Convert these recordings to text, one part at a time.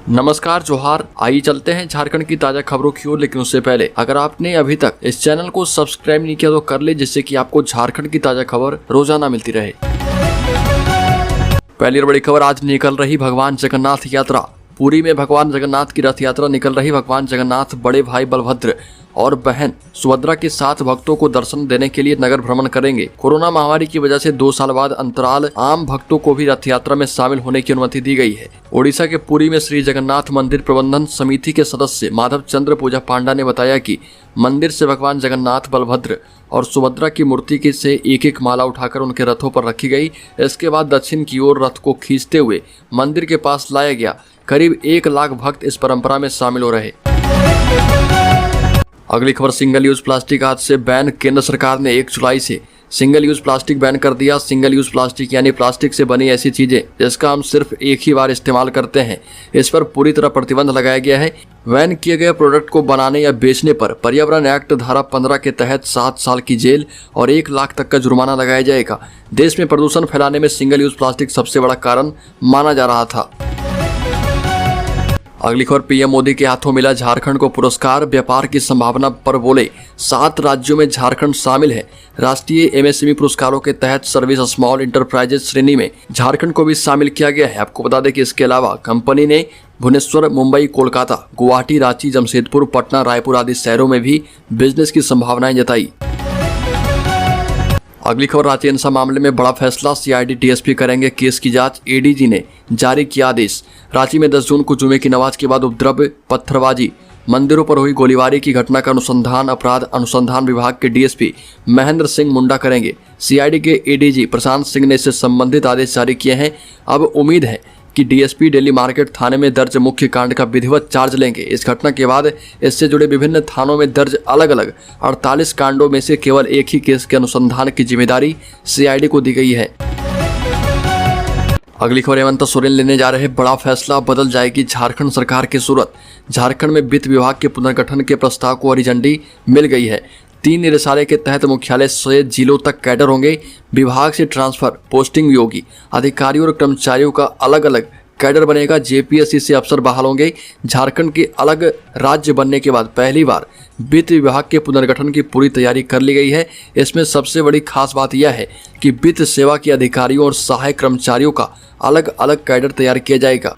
नमस्कार जोहार। आइए चलते हैं झारखंड की ताजा खबरों की ओर, लेकिन उससे पहले अगर आपने अभी तक इस चैनल को सब्सक्राइब नहीं किया तो कर ले, जिससे कि आपको झारखंड की ताजा खबर रोजाना मिलती रहे। पहली और बड़ी खबर, आज निकल रही भगवान जगन्नाथ यात्रा। पुरी में भगवान जगन्नाथ की रथ यात्रा निकल रही। भगवान जगन्नाथ बड़े भाई बलभद्र और बहन सुभद्रा के साथ भक्तों को दर्शन देने के लिए नगर भ्रमण करेंगे। कोरोना महामारी की वजह से 2 साल बाद अंतराल आम भक्तों को भी रथ यात्रा में शामिल होने की अनुमति दी गई है। ओडिशा के पुरी में श्री जगन्नाथ मंदिर प्रबंधन समिति के सदस्य माधव चंद्र पूजा पांडा ने बताया कि मंदिर से भगवान जगन्नाथ, बलभद्र और सुभद्रा की मूर्ति की से एक माला उठाकर उनके रथों पर रखी गई। इसके बाद दक्षिण की ओर रथ को खींचते हुए मंदिर के पास लाया गया। करीब 1 लाख भक्त इस परंपरा में शामिल हो रहे। अगली खबर, सिंगल यूज प्लास्टिक आज से बैन। केंद्र सरकार ने 1 जुलाई से सिंगल यूज प्लास्टिक बैन कर दिया। सिंगल यूज प्लास्टिक यानी प्लास्टिक से बनी ऐसी चीजें जिसका हम सिर्फ एक ही बार इस्तेमाल करते हैं, इस पर पूरी तरह प्रतिबंध लगाया गया है। बैन किए गए प्रोडक्ट को बनाने या बेचने पर पर्यावरण एक्ट धारा 15 के तहत 7 साल की जेल और 1 लाख तक का जुर्माना लगाया जाएगा। देश में प्रदूषण फैलाने में सिंगल यूज प्लास्टिक सबसे बड़ा कारण माना जा रहा था। अगली खबर, पीएम मोदी के हाथों मिला झारखंड को पुरस्कार। व्यापार की संभावना पर बोले 7 राज्यों में झारखंड शामिल है। राष्ट्रीय एमएसएमई पुरस्कारों के तहत सर्विस स्मॉल इंटरप्राइजेज श्रेणी में झारखंड को भी शामिल किया गया है। आपको बता दें कि इसके अलावा कंपनी ने भुवनेश्वर, मुंबई, कोलकाता, गुवाहाटी, रांची, जमशेदपुर, पटना, रायपुर आदि शहरों में भी बिजनेस की संभावनाएं जताई। अगली खबर, रांची हिंसा मामले में बड़ा फैसला। सीआईडी डीएसपी करेंगे केस की जांच। एडीजी ने जारी किया आदेश। रांची में 10 जून को जुमे की नमाज के बाद उपद्रव, पत्थरबाजी, मंदिरों पर हुई गोलीबारी की घटना का अनुसंधान अपराध अनुसंधान विभाग के डीएसपी महेंद्र सिंह मुंडा करेंगे। सीआईडी के एडीजी प्रशांत सिंह ने इससे संबंधित आदेश जारी किए हैं। अब उम्मीद है कि डीएसपी दिल्ली मार्केट थाने में दर्ज मुख्य कांड का विधिवत चार्ज लेंगे। इस घटना के बाद इससे जुड़े विभिन्न थानों में दर्ज अलग अलग 48 कांडों में से केवल एक ही केस के अनुसंधान की जिम्मेदारी सीआईडी को दी गई है। अगली खबर, हेमंत सोरेन लेने जा रहे बड़ा फैसला। बदल जाएगी झारखंड सरकार की सूरत। झारखंड में वित्त विभाग के पुनर्गठन के प्रस्ताव को हरी झंडी मिल गई है। 3 निदेशालय के तहत मुख्यालय से जिलों तक कैडर होंगे। विभाग से ट्रांसफर पोस्टिंग योगी अधिकारियों और कर्मचारियों का अलग अलग कैडर बनेगा। जेपीएससी से अफसर बहाल होंगे। झारखंड के अलग राज्य बनने के बाद पहली बार वित्त विभाग के पुनर्गठन की पूरी तैयारी कर ली गई है। इसमें सबसे बड़ी खास बात यह है कि वित्त सेवा के अधिकारियों और सहायक कर्मचारियों का अलग अलग कैडर तैयार किया जाएगा।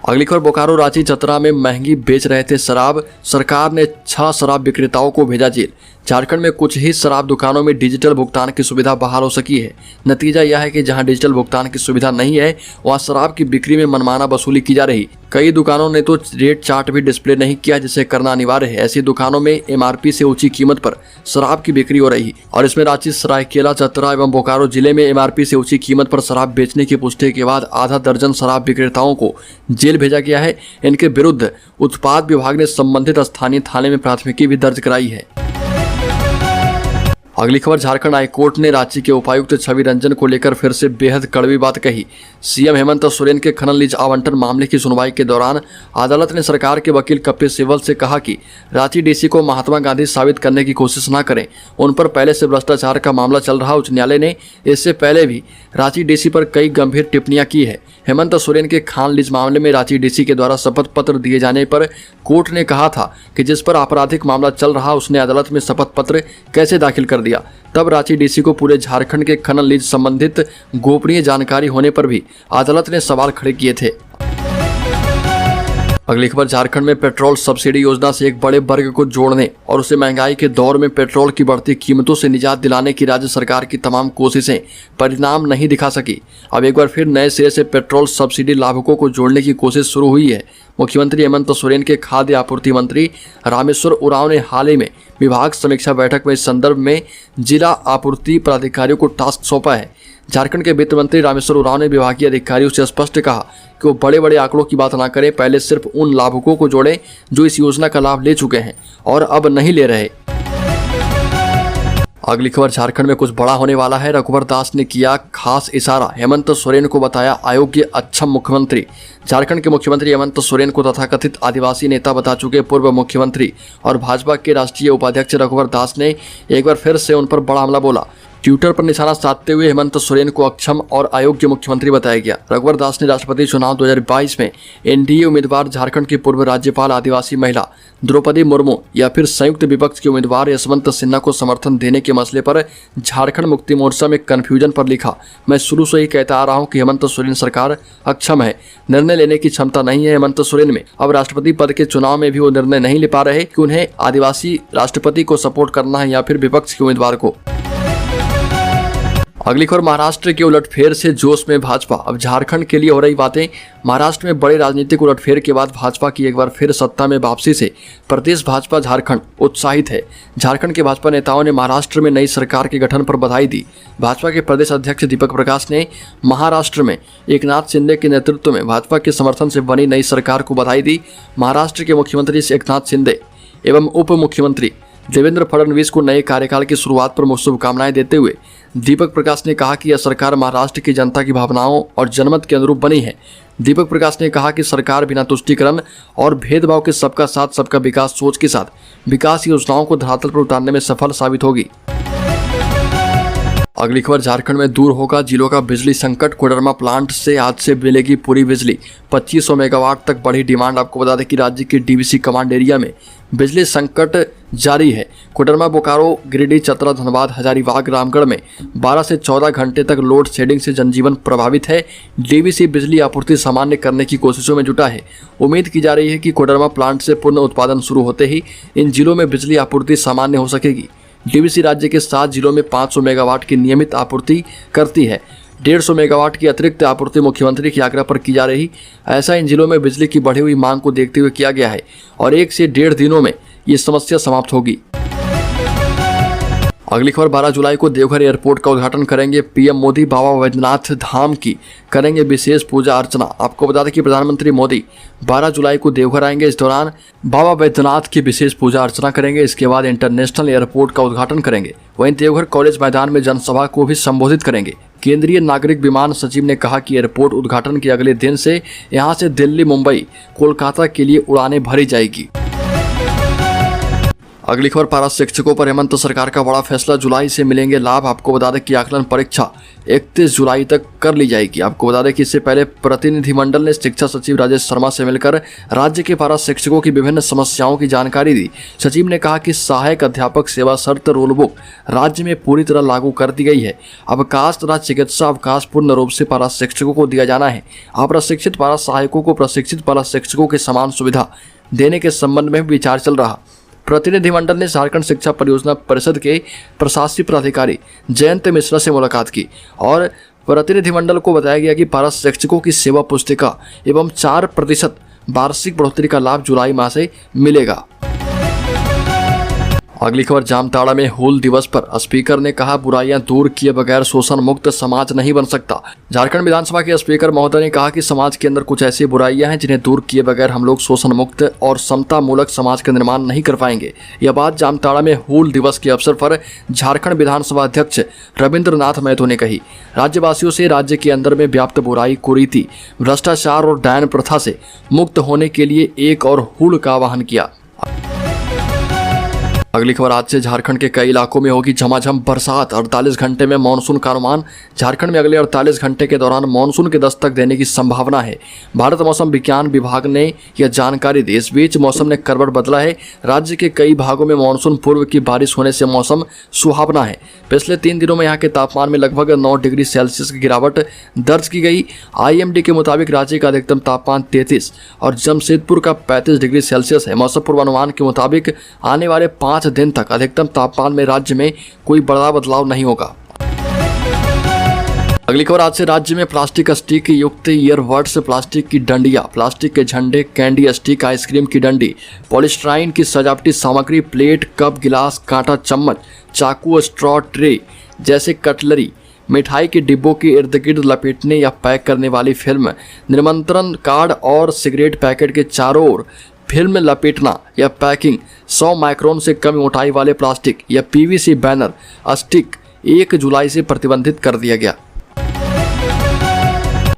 अगली खबर, बोकारो, रांची, चतरा में महंगी बेच रहे थे शराब। सरकार ने 6 शराब विक्रेताओं को भेजा जेल। झारखंड में कुछ ही शराब दुकानों में डिजिटल भुगतान की सुविधा बहाल हो सकी है। नतीजा यह है कि जहां डिजिटल भुगतान की सुविधा नहीं है वहां शराब की बिक्री में मनमाना वसूली की जा रही। कई दुकानों ने तो रेट चार्ट भी डिस्प्ले नहीं किया, जिसे करना अनिवार्य है। ऐसी दुकानों में एमआरपी से ऊंची कीमत पर शराब की बिक्री हो रही और इसमें रांची, सरायकेला, चतरा एवं बोकारो जिले में एमआरपी से ऊंची कीमत पर शराब बेचने की पुष्टि के बाद आधा दर्जन शराब विक्रेताओं को जेल भेजा गया है। इनके विरुद्ध उत्पाद विभाग ने संबंधित स्थानीय थाने में प्राथमिकी भी दर्ज कराई है। अगली खबर, झारखंड हाईकोर्ट ने रांची के उपायुक्त छवि रंजन को लेकर फिर से बेहद कड़वी बात कही। सीएम हेमंत सोरेन के खनन लीज आवंटन मामले की सुनवाई के दौरान अदालत ने सरकार के वकील कपिल सिब्बल से कहा कि रांची डीसी को महात्मा गांधी साबित करने की कोशिश न करें। उन पर पहले से भ्रष्टाचार का मामला चल रहा। उच्च न्यायालय ने इससे पहले भी रांची डीसी पर कई गंभीर टिप्पणियां की है। हेमंत सोरेन के खान लीज मामले में रांची डीसी के द्वारा शपथ पत्र दिए जाने पर कोर्ट ने कहा था कि जिस पर आपराधिक मामला चल रहा उसने अदालत में शपथ पत्र कैसे दाखिल कर दिया। तब रांची डीसी को पूरे झारखंड के खनन लीज संबंधित गोपनीय जानकारी होने पर भी अदालत ने सवाल खड़े किए थे। अगली खबर, झारखंड में पेट्रोल सब्सिडी योजना से एक बड़े वर्ग को जोड़ने और उसे महंगाई के दौर में पेट्रोल की बढ़ती कीमतों से निजात दिलाने की राज्य सरकार की तमाम कोशिशें परिणाम नहीं दिखा सकी। अब एक बार फिर नए सिरे से पेट्रोल सब्सिडी लाभुकों को जोड़ने की कोशिश शुरू हुई है। मुख्यमंत्री हेमंत सोरेन के खाद्य आपूर्ति मंत्री रामेश्वर उरांव ने हाल ही में विभाग समीक्षा बैठक में इस संदर्भ में जिला आपूर्ति पदाधिकारियों को टास्क सौंपा है। झारखंड के वित्त मंत्री रामेश्वर उरांव ने विभागीय अधिकारियों से स्पष्ट कहा कि वो बड़े बड़े आंकड़ों की बात ना करें, पहले सिर्फ उन लाभुकों को जोड़ें जो इस योजना का लाभ ले चुके हैं और अब नहीं ले रहे। अगली खबर, झारखंड में कुछ बड़ा होने वाला है। रघुवर दास ने किया खास इशारा। हेमंत सोरेन को बताया अयोग्य अक्षम मुख्यमंत्री। झारखंड के मुख्यमंत्री हेमंत सोरेन को तथाकथित आदिवासी नेता बता चुके पूर्व मुख्यमंत्री और भाजपा के राष्ट्रीय उपाध्यक्ष रघुवर दास ने एक बार फिर से उन पर बड़ा हमला बोला। ट्विटर पर निशाना साधते हुए हेमंत सोरेन को अक्षम और अयोग्य मुख्यमंत्री बताया गया। रघुवर दास ने राष्ट्रपति चुनाव 2022 में एनडीए उम्मीदवार झारखंड की पूर्व राज्यपाल आदिवासी महिला द्रौपदी मुर्मू या फिर संयुक्त विपक्ष के उम्मीदवार यशवंत सिन्हा को समर्थन देने के मसले पर झारखंड मुक्ति मोर्चा में कन्फ्यूजन पर लिखा, मैं शुरू से ही कहता आ रहा हूं कि हेमंत सोरेन सरकार अक्षम है, निर्णय लेने की क्षमता नहीं है हेमंत सोरेन में। अब राष्ट्रपति पद के चुनाव में भी वो निर्णय नहीं ले पा रहे कि उन्हें आदिवासी राष्ट्रपति को सपोर्ट करना है या फिर विपक्ष के उम्मीदवार को। अगली खबर महाराष्ट्र के उलटफेर से जोश में भाजपा। अब झारखंड के लिए हो रही बातें। महाराष्ट्र में बड़े राजनीतिक उलटफेर के बाद भाजपा की एक बार फिर सत्ता में वापसी से प्रदेश भाजपा झारखंड उत्साहित है। झारखंड के भाजपा नेताओं ने महाराष्ट्र में नई सरकार के गठन पर बधाई दी। भाजपा के प्रदेश अध्यक्ष दीपक प्रकाश ने महाराष्ट्र में एकनाथ शिंदे के नेतृत्व में भाजपा के समर्थन से बनी नई सरकार को बधाई दी। महाराष्ट्र के मुख्यमंत्री एकनाथ शिंदे एवं उप मुख्यमंत्री देवेंद्र फडणवीस को नए कार्यकाल की शुरुआत पर शुभकामनाएं देते हुए दीपक प्रकाश ने कहा कि यह सरकार महाराष्ट्र की जनता की भावनाओं और जनमत के अनुरूप बनी है। दीपक प्रकाश ने कहा कि सरकार बिना तुष्टीकरण और भेदभाव के सबका साथ सबका विकास सोच के साथ विकास योजनाओं को धरातल पर उतारने में सफल साबित होगी। अगली खबर, झारखंड में दूर होगा जिलों का बिजली संकट। कोडरमा प्लांट से आज से मिलेगी पूरी बिजली। 2500 मेगावाट तक बढ़ी डिमांड। आपको बता दें कि राज्य के डीवीसी कमांड एरिया में बिजली संकट जारी है। कोडरमा, बोकारो, गिरिडीह, चतरा, धनबाद, हजारीबाग, रामगढ़ में 12 से 14 घंटे तक लोड शेडिंग से जनजीवन प्रभावित है। डीवीसी बिजली आपूर्ति सामान्य करने की कोशिशों में जुटा है। उम्मीद की जा रही है कि कोडरमा प्लांट से पूर्ण उत्पादन शुरू होते ही इन जिलों में बिजली आपूर्ति सामान्य हो सकेगी। डीवीसी राज्य के 7 जिलों में 500 मेगावाट की नियमित आपूर्ति करती है। 150 मेगावाट की अतिरिक्त आपूर्ति मुख्यमंत्री के आग्रह पर की जा रही। ऐसा इन जिलों में बिजली की बढ़ी हुई मांग को देखते हुए किया गया है और 1 से 1.5 दिनों में ये समस्या समाप्त होगी। अगली खबर, 12 जुलाई को देवघर एयरपोर्ट का उद्घाटन करेंगे पीएम मोदी। बाबा वैद्यनाथ धाम की करेंगे विशेष पूजा अर्चना। आपको बता दें कि प्रधानमंत्री मोदी 12 जुलाई को देवघर आएंगे। इस दौरान बाबा वैद्यनाथ की विशेष पूजा अर्चना करेंगे। इसके बाद इंटरनेशनल एयरपोर्ट का उद्घाटन करेंगे। वहीं देवघर कॉलेज मैदान में जनसभा को भी संबोधित करेंगे। केंद्रीय नागरिक विमान सचिव ने कहा कि एयरपोर्ट उद्घाटन के अगले दिन से यहां से दिल्ली, मुंबई, कोलकाता के लिए उड़ानें भरी जाएगी। अगली खबर, पारा शिक्षकों पर हेमंत सरकार का बड़ा फैसला। जुलाई से मिलेंगे लाभ। आपको बता दें कि आकलन परीक्षा 31 जुलाई तक कर ली जाएगी। आपको बता दें कि इससे पहले प्रतिनिधिमंडल ने शिक्षा सचिव राजेश शर्मा से मिलकर राज्य के पारा शिक्षकों की विभिन्न समस्याओं की जानकारी दी। सचिव ने कहा कि सहायक अध्यापक सेवा शर्त रूल बुक राज्य में पूरी तरह लागू कर दी गई है। अवकाश तथा चिकित्सा अवकाश पूर्ण रूप से पारा शिक्षकों को दिया जाना है। अप्रशिक्षित पारा सहायकों को प्रशिक्षित पारा शिक्षकों के समान सुविधा देने के संबंध में विचार चल रहा। प्रतिनिधिमंडल ने झारखंड शिक्षा परियोजना परिषद के प्रशासकीय प्राधिकारी जयंत मिश्रा से मुलाकात की और प्रतिनिधिमंडल को बताया गया कि पारा शिक्षकों की सेवा पुस्तिका एवं 4% वार्षिक बढ़ोतरी का लाभ जुलाई माह से मिलेगा। अगली खबर, जामताड़ा में हूल दिवस पर स्पीकर ने कहा बुराइयां दूर किए बगैर शोषण मुक्त समाज नहीं बन सकता। झारखंड विधानसभा के स्पीकर महोदय ने कहा कि समाज के अंदर कुछ ऐसी बुराइयां हैं जिन्हें दूर किए बगैर हम लोग शोषण मुक्त और समता मूलक समाज का निर्माण नहीं कर पाएंगे। यह बात जामताड़ा में हूल दिवस के अवसर पर झारखंड विधानसभा अध्यक्ष रविंद्रनाथ महतो ने कही। राज्यवासियों से राज्य के अंदर में व्याप्त बुराई, कुरीति, भ्रष्टाचार और डायन प्रथा से मुक्त होने के लिए एक और हूल का आह्वान किया। अगली खबर, आज से झारखंड के कई इलाकों में होगी झमाझम बरसात। 48 घंटे में मानसून का अनुमान। झारखंड में अगले 48 घंटे के दौरान मानसून के दस्तक देने की संभावना है। भारत मौसम विज्ञान विभाग ने यह जानकारी दी। इस बीच मौसम ने करवट बदला है। राज्य के कई भागों में मानसून पूर्व की बारिश होने से मौसम सुहावना है। पिछले 3 दिनों में यहाँ के तापमान में लगभग 9 डिग्री सेल्सियस की गिरावट दर्ज की गई। IMD के मुताबिक राज्य का अधिकतम तापमान 33 और जमशेदपुर का 35 डिग्री सेल्सियस है। मौसम पूर्वानुमान के मुताबिक आने वाले 5 दिन तक अधिकतम तापमान में राज्य में कोई बड़ा बदलाव नहीं होगा। अगली खबर, आज से राज्य में प्लास्टिक स्टिक युक्त ईयरबड्स, प्लास्टिक की डंडियां, प्लास्टिक के झंडे, कैंडी स्टिक, आइसक्रीम की डंडी, पॉलीस्टाइन की सजावटी सामग्री, प्लेट, कप, गिलास, कांटा, चम्मच, चाकू, स्ट्रॉ, ट्रे जैसे कटलरी, मिठाई के डिब्बों के इर्द गिर्द लपेटने या पैक करने वाली फिल्म, निमंत्रण कार्ड और सिगरेट पैकेट के चारों ओर फिल्म लपेटना या पैकिंग, 100 माइक्रोन से कम मोटाई वाले प्लास्टिक या PVC बैनर स्टिक 1 जुलाई से प्रतिबंधित कर दिया गया।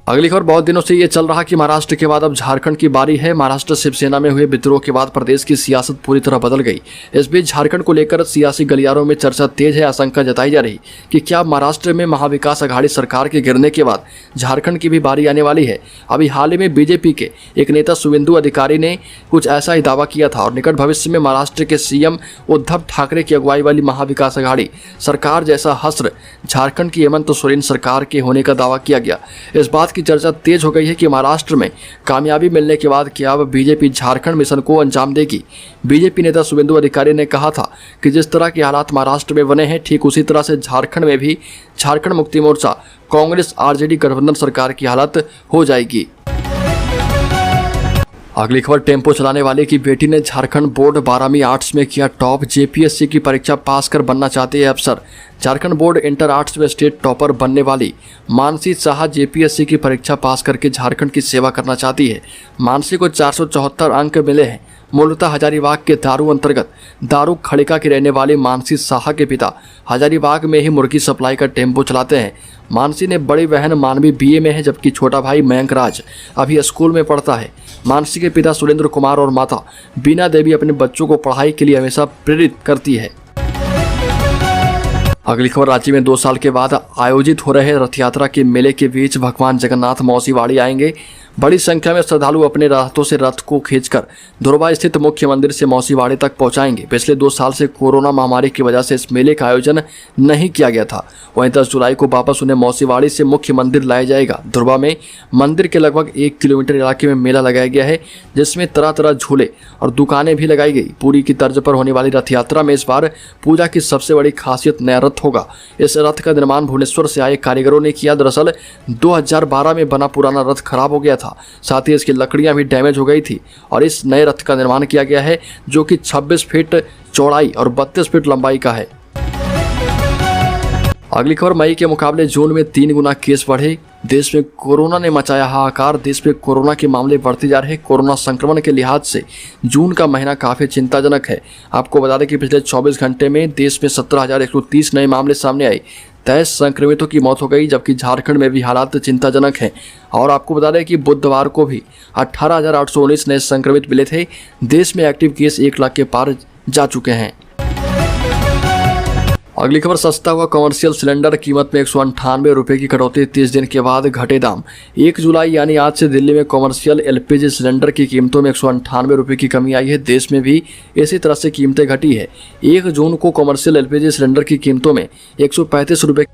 अगली खबर, बहुत दिनों से ये चल रहा कि महाराष्ट्र के बाद अब झारखंड की बारी है। महाराष्ट्र शिवसेना में हुए विद्रोह के बाद प्रदेश की सियासत पूरी तरह बदल गई। इस बीच झारखंड को लेकर सियासी गलियारों में चर्चा तेज है। आशंका जताई जा रही कि क्या महाराष्ट्र में महाविकास अघाड़ी सरकार के गिरने के बाद झारखंड की भी बारी आने वाली है। अभी हाल ही में बीजेपी के एक नेता शुभेंदु अधिकारी ने कुछ ऐसा ही दावा किया था और निकट भविष्य में महाराष्ट्र के सीएम उद्धव ठाकरे की अगुवाई वाली महाविकास अघाड़ी सरकार जैसा हश्र झारखंड की हेमंत सोरेन सरकार के होने का दावा किया गया। इस बात की चर्चा तेज हो गई है कि महाराष्ट्र में कामयाबी मिलने के बाद क्या अब बीजेपी झारखंड मिशन को अंजाम देगी। बीजेपी नेता शुभेंदु अधिकारी ने कहा था कि जिस तरह के हालात महाराष्ट्र में बने हैं, ठीक उसी तरह से झारखंड में भी झारखंड मुक्ति मोर्चा कांग्रेस आरजेडी गठबंधन सरकार की हालत हो जाएगी। अगली खबर, टेम्पो चलाने वाले की बेटी ने झारखंड बोर्ड 12वीं आर्ट्स में किया टॉप। जेपीएससी की परीक्षा पास कर बनना चाहते हैं अफसर। झारखंड बोर्ड इंटर आर्ट्स में स्टेट टॉपर बनने वाली मानसी साहा जेपीएससी की परीक्षा पास करके झारखंड की सेवा करना चाहती है। मानसी को 474 अंक मिले हैं। मूलतः हजारीबाग के दारू अंतर्गत दारू खड़िका की रहने वाली मानसी साहा के पिता हजारीबाग में ही मुर्गी सप्लाई का टेम्पो चलाते हैं। मानसी ने बड़ी बहन मानवी बीए में है, जबकि छोटा भाई मयंक राज अभी स्कूल में पढ़ता है। मानसी के पिता सुरेंद्र कुमार और माता बीना देवी अपने बच्चों को पढ़ाई के लिए हमेशा प्रेरित करती है। अगली खबर, राज्य में 2 साल के बाद आयोजित हो रहे रथ यात्रा के मेले के बीच भगवान जगन्नाथ मौसीवाड़ी आएंगे। बड़ी संख्या में श्रद्धालु अपने रास्तों से रथ को खींचकर धुरवा स्थित मुख्य मंदिर से मौसीवाड़ी तक पहुंचाएंगे। पिछले 2 साल से कोरोना महामारी की वजह से इस मेले का आयोजन नहीं किया गया था। वहीं 10 जुलाई को वापस उन्हें मौसीवाड़ी से मुख्य मंदिर लाया जाएगा। धुरवा में मंदिर के लगभग 1 किलोमीटर इलाके में मेला लगाया गया है, जिसमें तरह तरह झूले और दुकानें भी लगाई गई। पूरी की तर्ज पर होने वाली रथ यात्रा में इस बार पूजा की सबसे बड़ी खासियत नया रथ होगा। इस रथ का निर्माण भुवनेश्वर से आए कारीगरों ने किया। दरअसल 2012 में बना पुराना रथ खराब हो गया था, साथ ही इसकी लकड़ियां भी डैमेज हो गई थी और इस नए रथ का निर्माण किया गया है, जो कि 26 फीट चौड़ाई और 32 फीट लंबाई का है। अगली खबर, मई के मुकाबले जून में 3 गुना केस बढ़े। देश में कोरोना ने मचाया हाहाकार। देश में कोरोना के मामले बढ़ते जा रहे हैं। कोरोना संक्रमण के लिहाज से जून का महीना काफी चिंताजनक है। आपको बता दें कि पिछले 24 घंटे में देश में 17,130 नए मामले सामने आए। 23 संक्रमितों की मौत हो गई, जबकि झारखंड में भी हालात चिंताजनक हैं। और आपको बता दें कि बुधवार को भी 18,819 नए संक्रमित मिले थे। देश में एक्टिव केस 1 लाख के पार जा चुके हैं। अगली खबर, सस्ता हुआ कमर्शियल सिलेंडर कीमत में 198 रुपये की कटौती। 30 दिन के बाद घटे दाम। 1 जुलाई यानी आज से दिल्ली में कमर्शियल एलपीजी सिलेंडर की कीमतों में 198 रुपये की कमी आई है। देश में भी इसी तरह से कीमतें घटी है। 1 जून को कमर्शियल एलपीजी सिलेंडर की कीमतों में 135 रुपये